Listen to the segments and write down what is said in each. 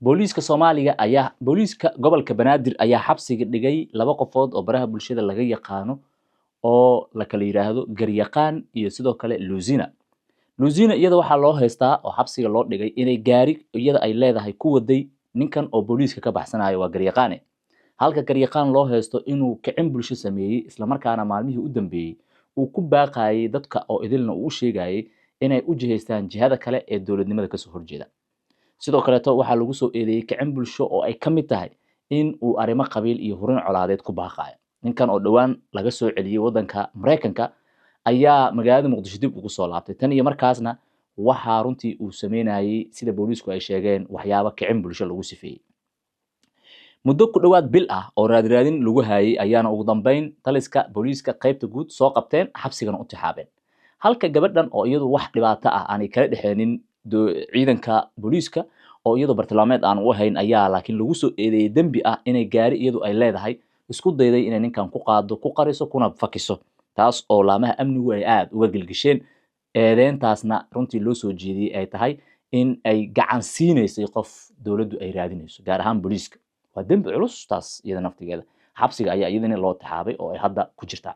booliiska Soomaaliga ayaa booliiska gobolka Banaadir ayaa xabsiga dhigay laba qofood oo baraha bulshada laga yaqaano oo la kala yiraahdo Garyaqaan iyo sidoo kale Luzina iyada waxaa loo haystaa oo xabsiga loo dhigay inay gaari iyada ay leedahay ku waday ninkan oo booliiska ka baxsanayo waa Garyaqaane halka Garyaqaan loo haysto inuu kicin bulsho sameeyay isla markaana maalmihii u dambeeyay uu ku baaqayay dadka oo idilna uu sheegayay inay u jihaystaan jihada kale ee dawladnimada ka soo horjeeda sidoo kale waxaa lagu soo eedeeyay kicin bulsho oo ay ka mid tahay in uu arrimo qabiil iyo hurin colaadeed ku baaqayo ninkan oo dhawaan laga soo celiyay wadanka Mareykanka ayaa magaalada Muqdisho dib ugu soo laabtay tan iyo markaasna waxa runtii uu sameynayay sida booliisku ay sheegeen waxyaabo kicin bulsho lagu sifeeyay muddo ku dhawaad bil ah oo raadin lagu hayay ayaana ugu dambeyn taliska booliiska qaybta guud soo qabteen xabsigana u tixaabeen halka gabadhan oo iyadu wax dhibaato ah aanay kala dhaxeenin ciidanka booliiska oo iyadu bartilmaameed aan u ahayn ayaa laakiin lagu soo eedeeyay dambi ah inay gaari iyadu ay leedahay isku dayday inay ninkan ku qaado ku qariso kuna fakiso taas oo laamaha amnigu ay aad uga gilgisheen eedeentaasna runtii loo soo jeediyay ay tahay in ay gacan siineysay qof dawladdu ay raadinayso gaar ahaan booliiska waa dambi culus taas iyada naftigeeda xabsiga ayaa iyadana loo taxaabay oo ay hadda ku jirtaa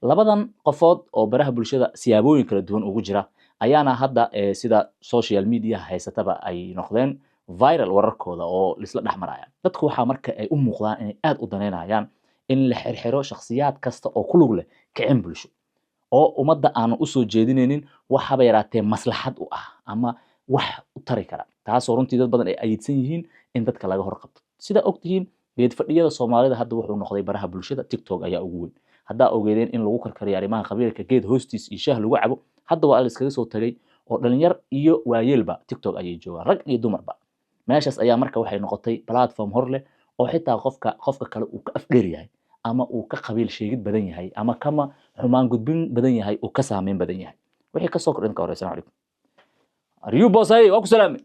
labadan qofood oo baraha bulshada siyaabooyin kala duwan ugu jira ayaana hadda sida social media haysataba ay noqdeen viral wararkooda oo isla dhaxmaraya dadku waxa marka ay u muuqdaan inay aad u daneynayaan in la xirxiro shakhsiyaad kasta oo ku lug leh kicin bulsho oo ummadda aan u soo jeedinaynin waxaba yaraatee maslaxad u ah ama wax u tari kara taasoo runtii dad badan ay ayidsan yihiin in dadka laga horqabto sida ogtihiin geed fadhiyada Soomaalida hadda wuxuu noqday baraha bulshada TikTok ayaa ugu weyn hadda ogeedeen in lagu karkariyo arrimaha qabiilka geed hoostiis iyo shaah lagu cabo hadda waa la iskaga soo tagay oo dhalinyar iyo waayeelba TikTok ayay joogaan rag iyo dumarba meeshaas ayaa marka waxay noqotay platform hor leh oo xitaa qofka kale uu ka afdheer yahay ama uu ka qabiil sheegid badan yahay ama kama xumaan gudbin badan yahay uu ka saameyn badan yahay wixii ka soo kordhin ka horeysan calaykum ariyu boosay waa ku salaamay